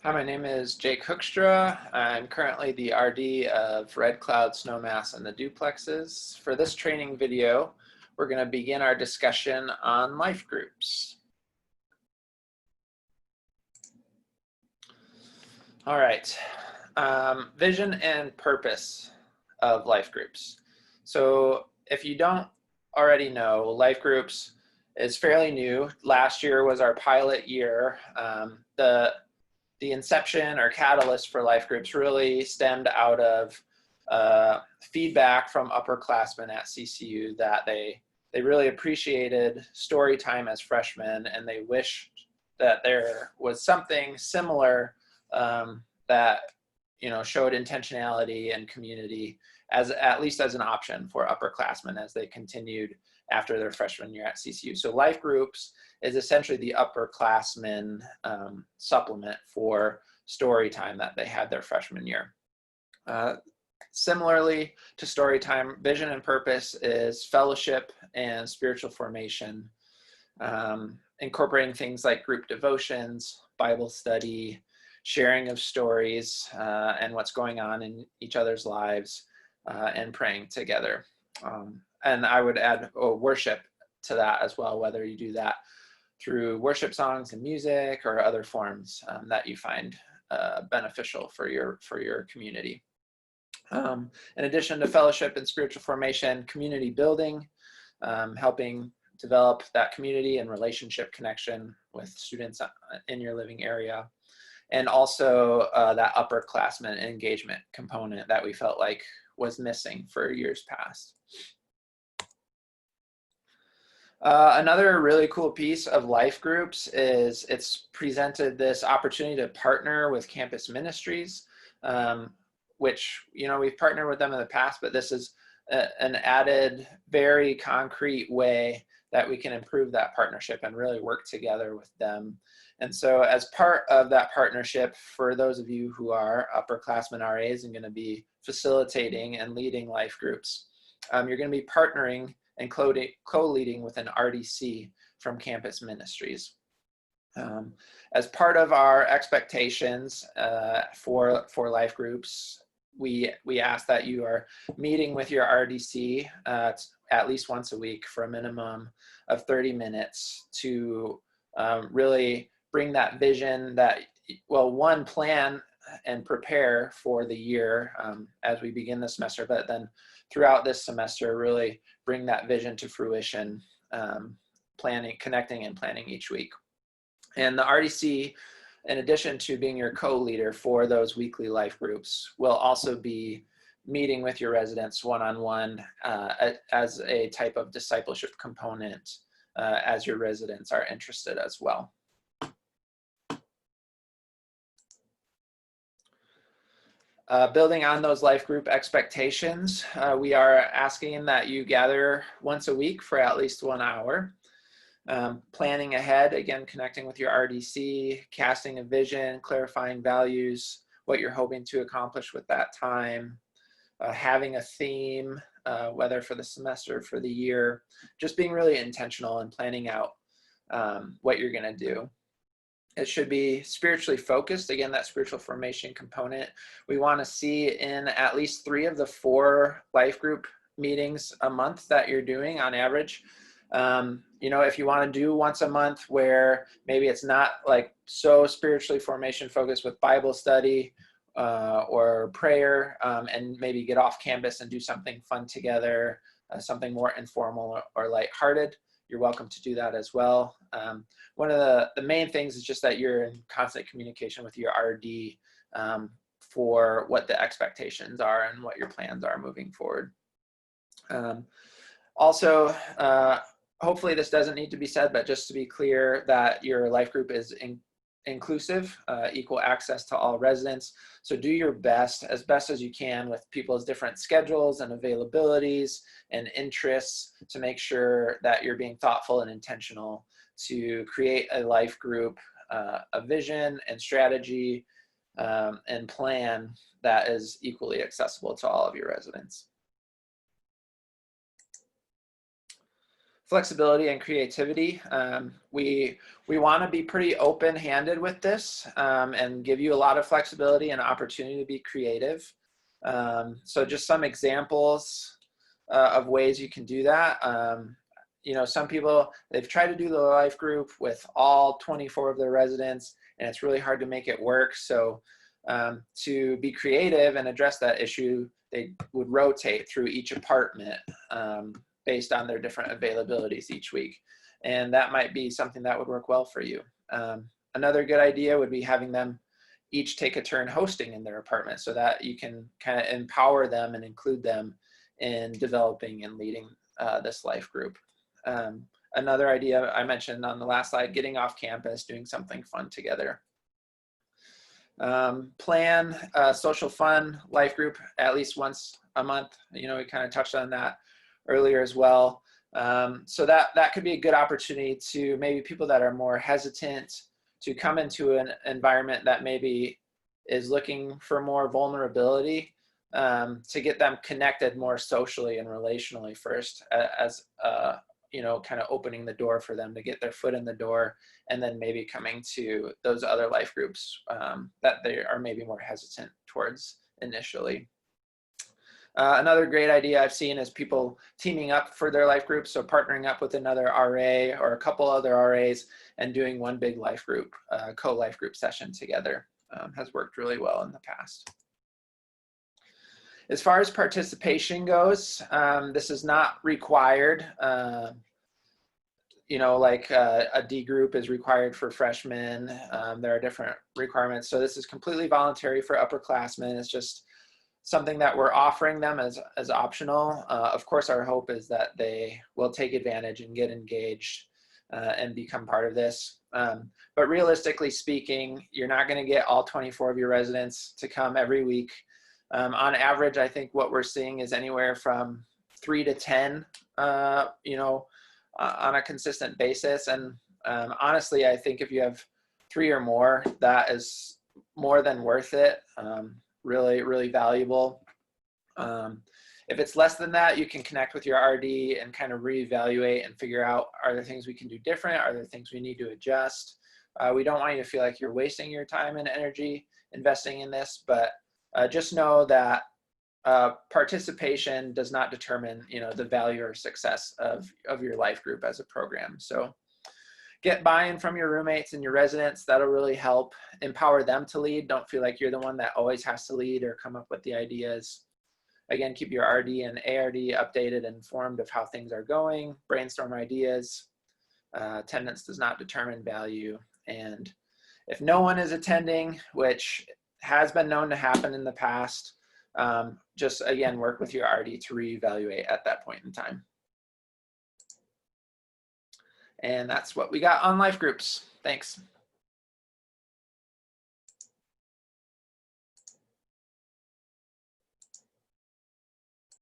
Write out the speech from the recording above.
Hi, my name is Jake Hoekstra. I'm currently the RD of Red Cloud, Snowmass, and the duplexes. For this training video, we're going to begin our discussion on life groups. All right, vision and purpose of life groups. So if you don't already know, life groups is fairly new. Last year was our pilot year. The inception or catalyst for life groups really stemmed out of feedback from upperclassmen at CCU that they really appreciated story time as freshmen, and they wished that there was something similar that showed intentionality and community as at least as an option for upperclassmen as they continued after their freshman year at CCU. So life groups is essentially the upperclassmen supplement for story time that they had their freshman year. Similarly to story time, vision and purpose is fellowship and spiritual formation, incorporating things like group devotions, Bible study, sharing of stories and what's going on in each other's lives, and praying together. And I would add worship to that as well, whether you do that through worship songs and music or other forms that you find beneficial for your community. In addition to fellowship and spiritual formation, community building, helping develop that community and relationship connection with students in your living area. And also that upperclassmen engagement component that we felt like was missing for years past. Another really cool piece of life groups is it's presented this opportunity to partner with campus ministries, which, we've partnered with them in the past, but this is an added, very concrete way that we can improve that partnership and really work together with them. And so as part of that partnership, for those of you who are upperclassmen RAs and going to be facilitating and leading life groups, you're going to be partnering and co-leading with an RDC from campus ministries. As part of our expectations for life groups, we ask that you are meeting with your RDC at least once a week for a minimum of 30 minutes to really bring that vision that, one, plan and prepare for the year as we begin the semester, but then throughout this semester, really bring that vision to fruition, connecting and planning each week. And the RDC, in addition to being your co-leader for those weekly life groups, will also be meeting with your residents one-on-one as a type of discipleship component as your residents are interested as well. Building on those life group expectations, we are asking that you gather once a week for at least 1 hour. Planning ahead, again, connecting with your RDC, casting a vision, clarifying values, what you're hoping to accomplish with that time, having a theme, whether for the semester, for the year, just being really intentional and planning out what you're going to do. It should be spiritually focused. Again, that spiritual formation component. We want to see in at least 3 of the 4 life group meetings a month that you're doing on average. If you want to do once a month where maybe it's not like so spiritually formation focused with Bible study or prayer, and maybe get off campus and do something fun together, something more informal or lighthearted, you're welcome to do that as well. One of the main things is just that you're in constant communication with your RD for what the expectations are and what your plans are moving forward. Also, hopefully this doesn't need to be said, but just to be clear that your life group is inclusive, equal access to all residents. So do your best as you can with people's different schedules and availabilities and interests to make sure that you're being thoughtful and intentional to create a life group, a vision and strategy and plan that is equally accessible to all of your residents. Flexibility and creativity. We want to be pretty open-handed with this and give you a lot of flexibility and opportunity to be creative. So just some examples of ways you can do that. You know, some people, they've tried to do the life group with all 24 of their residents, and it's really hard to make it work. So to be creative and address that issue, they would rotate through each apartment based on their different availabilities each week. And that might be something that would work well for you. Another good idea would be having them each take a turn hosting in their apartment so that you can kind of empower them and include them in developing and leading this life group. Another idea I mentioned on the last slide, getting off campus, doing something fun together. Plan a social fun life group at least once a month. You know, we kind of touched on that earlier as well. So that could be a good opportunity to maybe people that are more hesitant to come into an environment that maybe is looking for more vulnerability, to get them connected more socially and relationally first, as you know, kind of opening the door for them to get their foot in the door, and then maybe coming to those other life groups that they are maybe more hesitant towards initially. Another great idea I've seen is people teaming up for their life groups, so partnering up with another RA or a couple other RAs and doing one big life group, co-life group session together has worked really well in the past. As far as participation goes, this is not required. You know, like a D group is required for freshmen. There are different requirements. So this is completely voluntary for upperclassmen. It's just something that we're offering them as optional. Of course, our hope is that they will take advantage and get engaged and become part of this. But realistically speaking, you're not going to get all 24 of your residents to come every week. On average, I think what we're seeing is anywhere from 3 to 10, you know, on a consistent basis. And honestly, I think if you have 3 or more, that is more than worth it. Really, really valuable. If it's less than that, you can connect with your RD and kind of reevaluate and figure out, are there things we can do different? Are there things we need to adjust? We don't want you to feel like you're wasting your time and energy investing in this, but just know that participation does not determine, you know, the value or success of your life group as a program. So get buy-in from your roommates and your residents. That'll really help empower them to lead. Don't feel like you're the one that always has to lead or come up with the ideas. Again, keep your RD and ARD updated and informed of how things are going. Brainstorm ideas. Attendance does not determine value. And if no one is attending, which has been known to happen in the past, just again, work with your RD to reevaluate at that point in time. And that's what we got on life groups. Thanks.